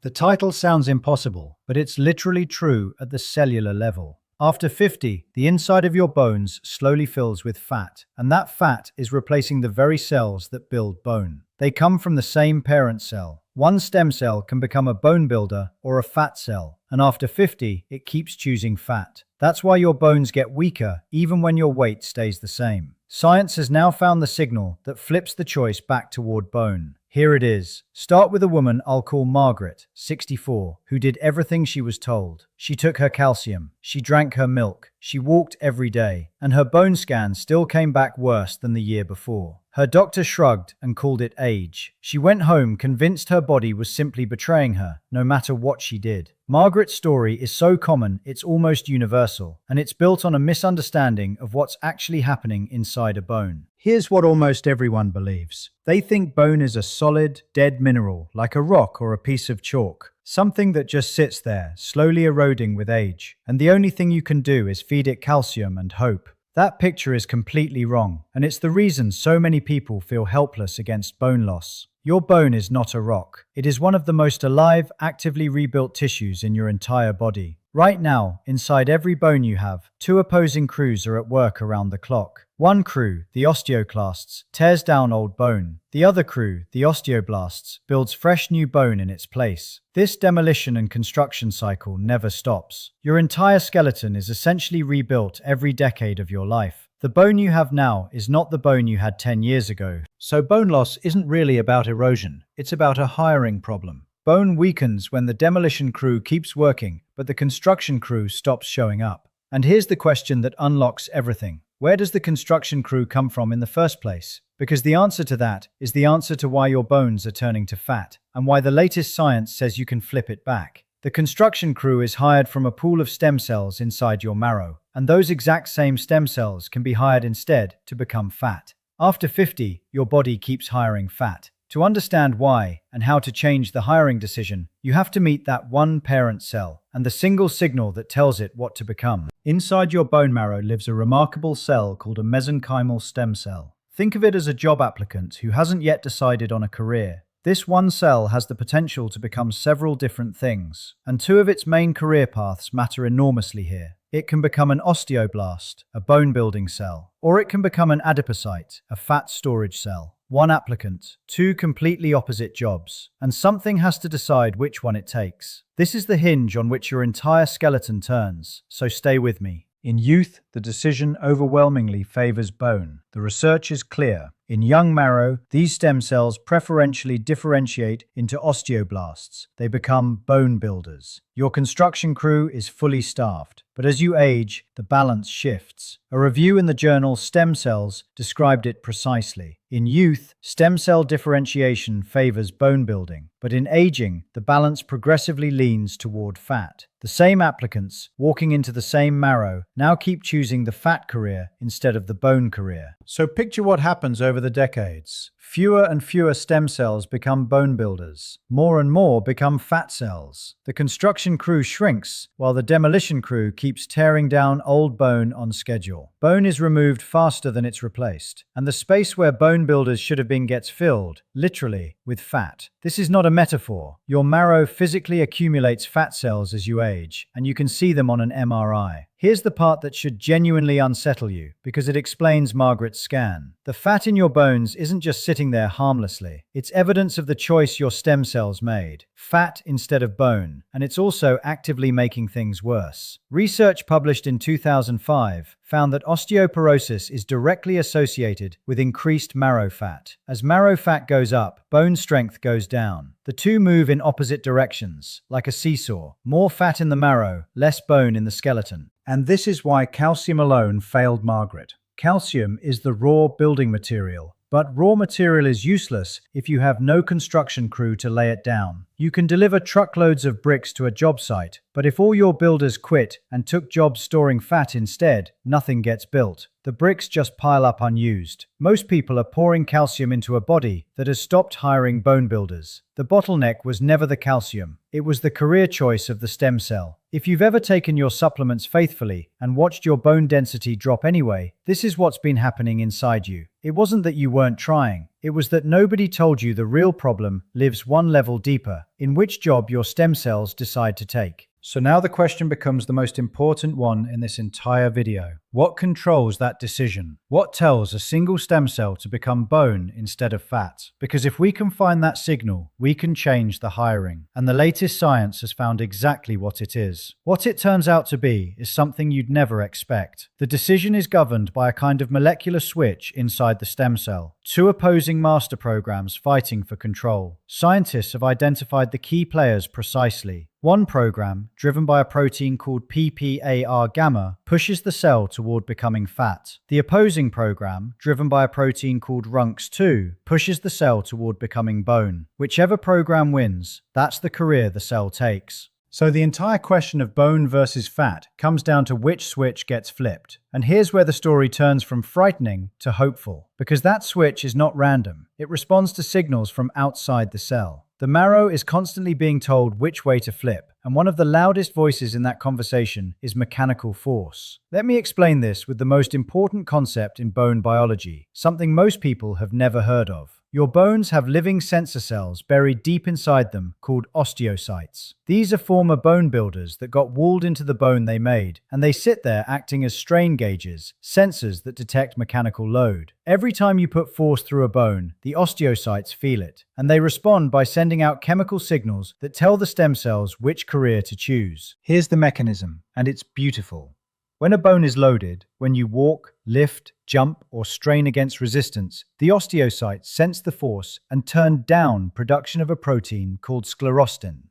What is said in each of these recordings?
The title sounds impossible, but it's literally true at the cellular level. After 50, the inside of your bones slowly fills with fat, and that fat is replacing the very cells that build bone. They come from the same parent cell. One stem cell can become a bone builder or a fat cell, and after 50, it keeps choosing fat. That's why your bones get weaker even when your weight stays the same. Science has now found the signal that flips the choice back toward bone. Here it is. Start with a woman I'll call Margaret, 64, who did everything she was told. She took her calcium, she drank her milk, she walked every day, and her bone scan still came back worse than the year before. Her doctor shrugged and called it age. She went home convinced her body was simply betraying her, no matter what she did. Margaret's story is so common it's almost universal, and it's built on a misunderstanding of what's actually happening inside a bone. Here's what almost everyone believes. They think bone is a solid, dead mineral, like a rock or a piece of chalk. Something that just sits there, slowly eroding with age, and the only thing you can do is feed it calcium and hope. That picture is completely wrong, and it's the reason so many people feel helpless against bone loss. Your bone is not a rock. It is one of the most alive, actively rebuilt tissues in your entire body. Right now, inside every bone you have, two opposing crews are at work around the clock. One crew, the osteoclasts, tears down old bone. The other crew, the osteoblasts, builds fresh new bone in its place. This demolition and construction cycle never stops. Your entire skeleton is essentially rebuilt every decade of your life. The bone you have now is not the bone you had 10 years ago. So bone loss isn't really about erosion, it's about a hiring problem. Bone weakens when the demolition crew keeps working, but the construction crew stops showing up. And here's the question that unlocks everything. Where does the construction crew come from in the first place? Because the answer to that is the answer to why your bones are turning to fat, and why the latest science says you can flip it back. The construction crew is hired from a pool of stem cells inside your marrow, and those exact same stem cells can be hired instead to become fat. After 50, your body keeps hiring fat. To understand why and how to change the hiring decision, you have to meet that one parent cell and the single signal that tells it what to become. Inside your bone marrow lives a remarkable cell called a mesenchymal stem cell. Think of it as a job applicant who hasn't yet decided on a career. This one cell has the potential to become several different things, and two of its main career paths matter enormously here. It can become an osteoblast, a bone-building cell, or it can become an adipocyte, a fat storage cell. One applicant, two completely opposite jobs, and something has to decide which one it takes. This is the hinge on which your entire skeleton turns, so stay with me. In youth, the decision overwhelmingly favors bone. The research is clear. In young marrow, these stem cells preferentially differentiate into osteoblasts. They become bone builders. Your construction crew is fully staffed, but as you age, the balance shifts. A review in the journal Stem Cells described it precisely. In youth, stem cell differentiation favors bone building, but in aging, the balance progressively leans toward fat. The same applicants, walking into the same marrow, now keep choosing the fat career instead of the bone career. So picture what happens over the decades. Fewer and fewer stem cells become bone builders. More and more become fat cells. The construction crew shrinks, while the demolition crew keeps tearing down old bone on schedule. Bone is removed faster than it's replaced, and the space where bone builders should have been gets filled, literally, with fat. This is not a metaphor. Your marrow physically accumulates fat cells as you age, and you can see them on an MRI. Here's the part that should genuinely unsettle you, because it explains Margaret's scan. The fat in your bones isn't just sitting there harmlessly. It's evidence of the choice your stem cells made. Fat instead of bone, and it's also actively making things worse. Research published in 2005 found that osteoporosis is directly associated with increased marrow fat. As marrow fat goes up, bone strength goes down. The two move in opposite directions, like a seesaw. More fat in the marrow, less bone in the skeleton. And this is why calcium alone failed Margaret. Calcium is the raw building material, but raw material is useless if you have no construction crew to lay it down. You can deliver truckloads of bricks to a job site, but if all your builders quit and took jobs storing fat instead, nothing gets built. The bricks just pile up unused. Most people are pouring calcium into a body that has stopped hiring bone builders. The bottleneck was never the calcium. It was the career choice of the stem cell. If you've ever taken your supplements faithfully and watched your bone density drop anyway, this is what's been happening inside you. It wasn't that you weren't trying. It was that nobody told you the real problem lives one level deeper, in which job your stem cells decide to take. So now the question becomes the most important one in this entire video. What controls that decision? What tells a single stem cell to become bone instead of fat? Because if we can find that signal, we can change the hiring. And the latest science has found exactly what it is. What it turns out to be is something you'd never expect. The decision is governed by a kind of molecular switch inside the stem cell. Two opposing master programs fighting for control. Scientists have identified the key players precisely. One program, driven by a protein called PPAR-gamma, pushes the cell toward becoming fat. The opposing program, driven by a protein called RUNX2, pushes the cell toward becoming bone. Whichever program wins, that's the career the cell takes. So the entire question of bone versus fat comes down to which switch gets flipped. And here's where the story turns from frightening to hopeful. Because that switch is not random. It responds to signals from outside the cell. The marrow is constantly being told which way to flip, and one of the loudest voices in that conversation is mechanical force. Let me explain this with the most important concept in bone biology, something most people have never heard of. Your bones have living sensor cells buried deep inside them called osteocytes. These are former bone builders that got walled into the bone they made, and they sit there acting as strain gauges, sensors that detect mechanical load. Every time you put force through a bone, the osteocytes feel it, and they respond by sending out chemical signals that tell the stem cells which career to choose. Here's the mechanism, and it's beautiful. When a bone is loaded, when you walk, lift, jump, or strain against resistance, the osteocytes sense the force and turn down production of a protein called sclerostin.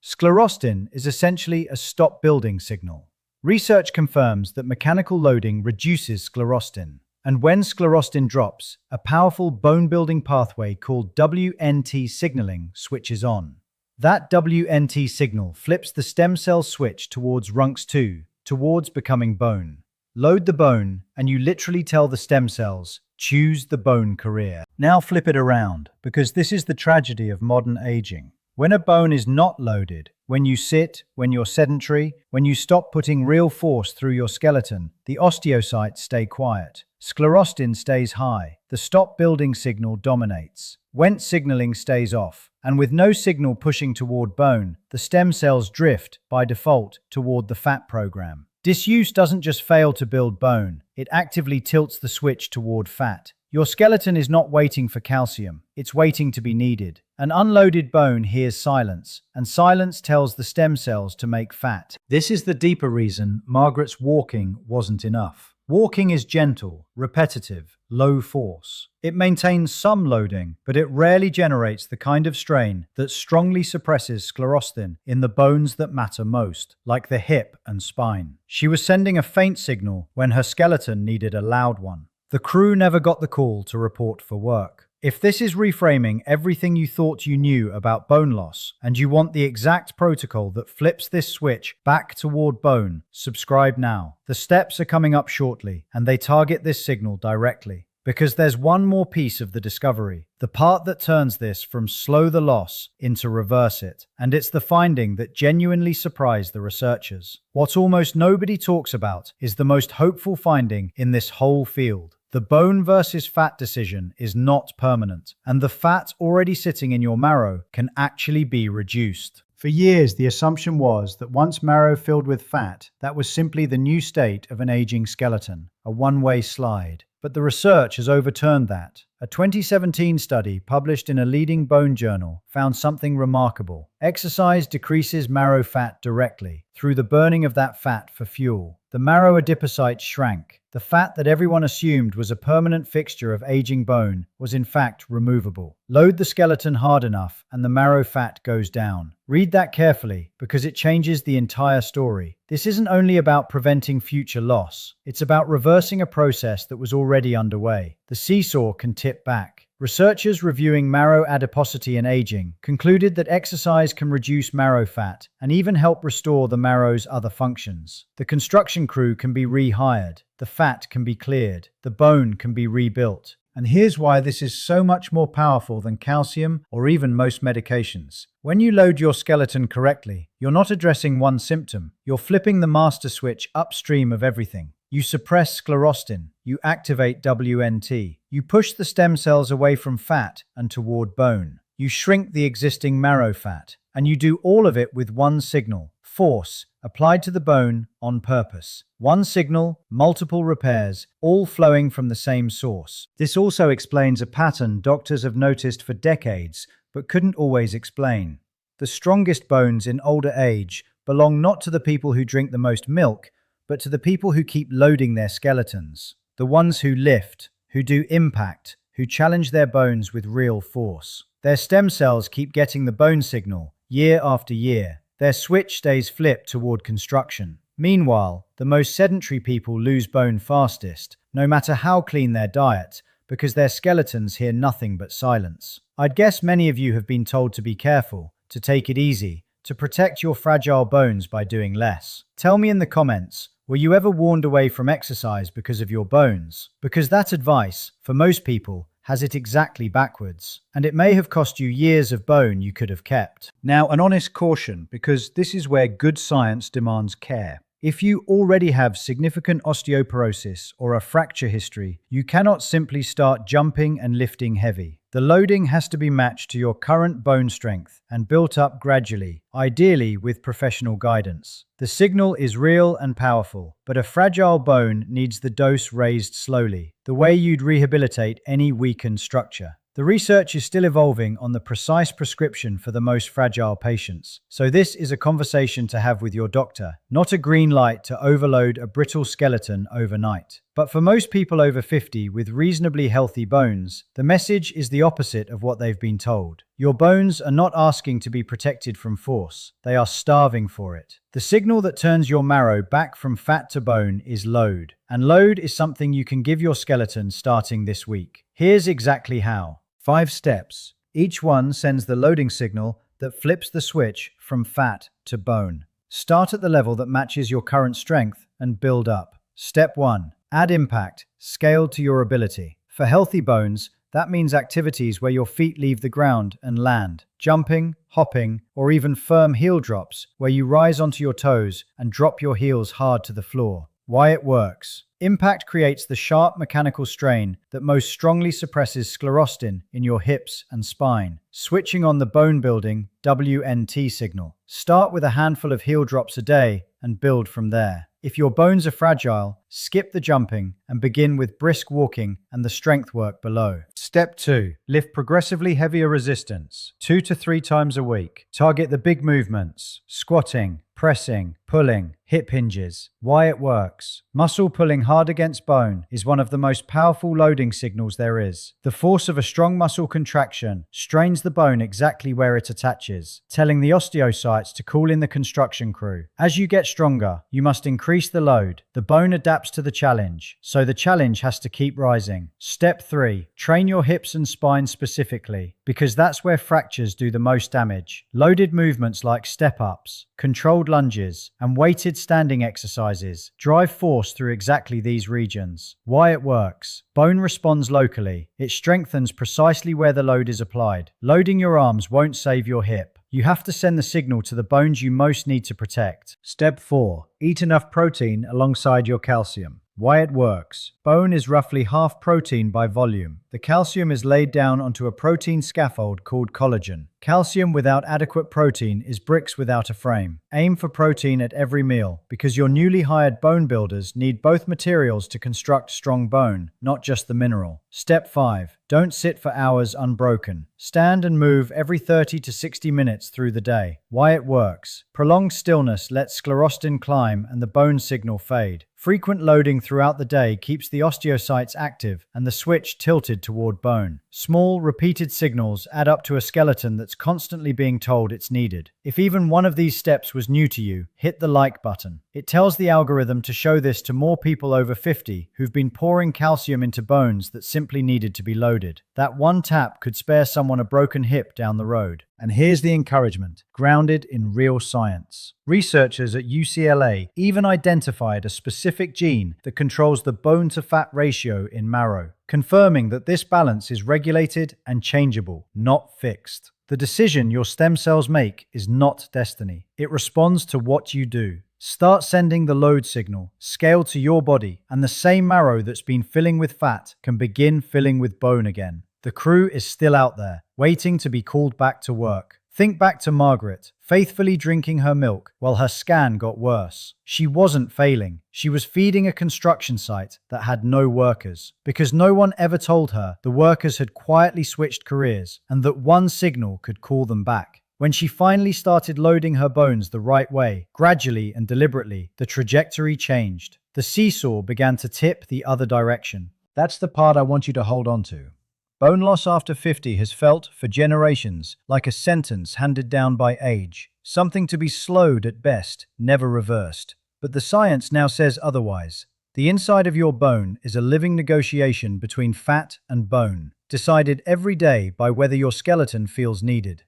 Sclerostin is essentially a stop building signal. Research confirms that mechanical loading reduces sclerostin, and when sclerostin drops, a powerful bone-building pathway called WNT signaling switches on. That WNT signal flips the stem cell switch towards RUNX2, towards becoming bone. Load the bone, and you literally tell the stem cells, choose the bone career. Now flip it around, because this is the tragedy of modern aging. When a bone is not loaded, when you sit, when you're sedentary, when you stop putting real force through your skeleton, the osteocytes stay quiet. Sclerostin stays high. The stop building signal dominates. Wnt signaling stays off. And with no signal pushing toward bone, the stem cells drift, by default, toward the fat program. Disuse doesn't just fail to build bone, it actively tilts the switch toward fat. Your skeleton is not waiting for calcium, it's waiting to be needed. An unloaded bone hears silence, and silence tells the stem cells to make fat. This is the deeper reason Margaret's walking wasn't enough. Walking is gentle, repetitive, low force. It maintains some loading, but it rarely generates the kind of strain that strongly suppresses sclerostin in the bones that matter most, like the hip and spine. She was sending a faint signal when her skeleton needed a loud one. The crew never got the call to report for work. If this is reframing everything you thought you knew about bone loss, and you want the exact protocol that flips this switch back toward bone, subscribe now. The steps are coming up shortly, and they target this signal directly. Because there's one more piece of the discovery, the part that turns this from slow the loss into reverse it, and it's the finding that genuinely surprised the researchers. What almost nobody talks about is the most hopeful finding in this whole field. The bone versus fat decision is not permanent, and the fat already sitting in your marrow can actually be reduced. For years, the assumption was that once marrow filled with fat, that was simply the new state of an aging skeleton, a one-way slide. But the research has overturned that. A 2017 study published in a leading bone journal found something remarkable. Exercise decreases marrow fat directly, through the burning of that fat for fuel. The marrow adipocytes shrank. The fat that everyone assumed was a permanent fixture of aging bone was in fact removable. Load the skeleton hard enough and the marrow fat goes down. Read that carefully, because it changes the entire story. This isn't only about preventing future loss, it's about reversing a process that was already underway. The seesaw can tip back. Researchers reviewing marrow adiposity and aging concluded that exercise can reduce marrow fat and even help restore the marrow's other functions. The construction crew can be rehired, the fat can be cleared, the bone can be rebuilt. And here's why this is so much more powerful than calcium or even most medications. When you load your skeleton correctly, you're not addressing one symptom, you're flipping the master switch upstream of everything. You suppress sclerostin. You activate WNT. You push the stem cells away from fat and toward bone. You shrink the existing marrow fat. And you do all of it with one signal: force, applied to the bone on purpose. One signal, multiple repairs, all flowing from the same source. This also explains a pattern doctors have noticed for decades, but couldn't always explain. The strongest bones in older age belong not to the people who drink the most milk, but to the people who keep loading their skeletons. The ones who lift, who do impact, who challenge their bones with real force. Their stem cells keep getting the bone signal, year after year. Their switch stays flipped toward construction. Meanwhile, the most sedentary people lose bone fastest, no matter how clean their diet, because their skeletons hear nothing but silence. I'd guess many of you have been told to be careful, to take it easy, to protect your fragile bones by doing less. Tell me in the comments, were you ever warned away from exercise because of your bones? Because that advice, for most people, has it exactly backwards, and it may have cost you years of bone you could have kept. Now, an honest caution, because this is where good science demands care. If you already have significant osteoporosis or a fracture history, you cannot simply start jumping and lifting heavy. The loading has to be matched to your current bone strength and built up gradually, ideally with professional guidance. The signal is real and powerful, but a fragile bone needs the dose raised slowly, the way you'd rehabilitate any weakened structure. The research is still evolving on the precise prescription for the most fragile patients, so this is a conversation to have with your doctor, not a green light to overload a brittle skeleton overnight. But for most people over 50 with reasonably healthy bones, the message is the opposite of what they've been told. Your bones are not asking to be protected from force, they are starving for it. The signal that turns your marrow back from fat to bone is load, and load is something you can give your skeleton starting this week. Here's exactly how. 5 steps. Each one sends the loading signal that flips the switch from fat to bone. Start at the level that matches your current strength and build up. Step 1. Add impact, scaled to your ability. For healthy bones, that means activities where your feet leave the ground and land. Jumping, hopping, or even firm heel drops, where you rise onto your toes and drop your heels hard to the floor. Why it works. Impact creates the sharp mechanical strain that most strongly suppresses sclerostin in your hips and spine, switching on the bone-building WNT signal. Start with a handful of heel drops a day and build from there. If your bones are fragile, skip the jumping and begin with brisk walking and the strength work below. Step 2. Lift progressively heavier resistance, 2 to 3 times a week. Target the big movements: squatting, pressing, pulling, hip hinges. Why it works. Muscle pulling hard against bone is one of the most powerful loading signals there is. The force of a strong muscle contraction strains the bone exactly where it attaches, telling the osteocytes to call in the construction crew. As you get stronger, you must increase the load. The bone adapts to the challenge, so the challenge has to keep rising. Step 3. Train your hips and spine specifically, because that's where fractures do the most damage. Loaded movements like step-ups, controlled lunges, and weighted standing exercises drive force through exactly these regions. Why it works. Bone responds locally. It strengthens precisely where the load is applied. Loading your arms won't save your hip. You have to send the signal to the bones you most need to protect. Step 4. Eat enough protein alongside your calcium. Why it works. Bone is roughly half protein by volume. The calcium is laid down onto a protein scaffold called collagen. Calcium without adequate protein is bricks without a frame. Aim for protein at every meal, because your newly hired bone builders need both materials to construct strong bone, not just the mineral. Step 5. Don't sit for hours unbroken. Stand and move every 30 to 60 minutes through the day. Why it works. Prolonged stillness lets sclerostin climb and the bone signal fade. Frequent loading throughout the day keeps the osteocytes active and the switch tilted toward bone. Small, repeated signals add up to a skeleton that's constantly being told it's needed. If even one of these steps was new to you, hit the like button. It tells the algorithm to show this to more people over 50 who've been pouring calcium into bones that simply needed to be loaded. That one tap could spare someone a broken hip down the road. And here's the encouragement, grounded in real science. Researchers at UCLA even identified a specific gene that controls the bone-to-fat ratio in marrow, confirming that this balance is regulated and changeable, not fixed. The decision your stem cells make is not destiny. It responds to what you do. Start sending the load signal, scale to your body, and the same marrow that's been filling with fat can begin filling with bone again. The crew is still out there, waiting to be called back to work. Think back to Margaret, faithfully drinking her milk while her scan got worse. She wasn't failing. She was feeding a construction site that had no workers, because no one ever told her the workers had quietly switched careers and that one signal could call them back. When she finally started loading her bones the right way, gradually and deliberately, the trajectory changed. The seesaw began to tip the other direction. That's the part I want you to hold on to. Bone loss after 50 has felt, for generations, like a sentence handed down by age, something to be slowed at best, never reversed. But the science now says otherwise. The inside of your bone is a living negotiation between fat and bone, decided every day by whether your skeleton feels needed.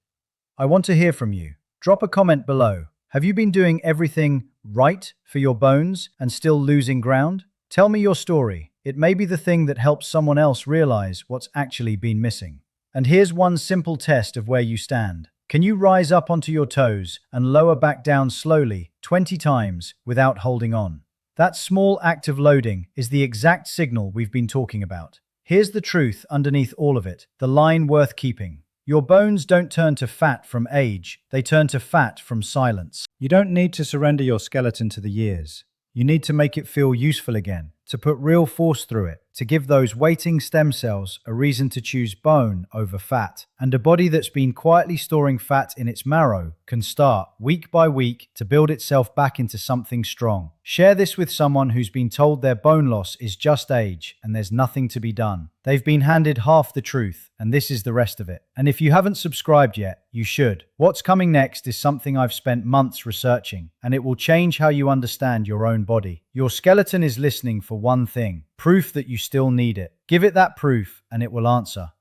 I want to hear from you. Drop a comment below. Have you been doing everything right for your bones and still losing ground? Tell me your story. It may be the thing that helps someone else realize what's actually been missing. And here's one simple test of where you stand. Can you rise up onto your toes and lower back down slowly 20 times without holding on? That small act of loading is the exact signal we've been talking about. Here's the truth underneath all of it, the line worth keeping. Your bones don't turn to fat from age, they turn to fat from silence. You don't need to surrender your skeleton to the years. You need to make it feel useful again, to put real force through it, to give those waiting stem cells a reason to choose bone over fat. And a body that's been quietly storing fat in its marrow can start, week by week, to build itself back into something strong. Share this with someone who's been told their bone loss is just age and there's nothing to be done. They've been handed half the truth, and this is the rest of it. And if you haven't subscribed yet, you should. What's coming next is something I've spent months researching, and it will change how you understand your own body. Your skeleton is listening for one thing: proof that you still need it. Give it that proof, and it will answer.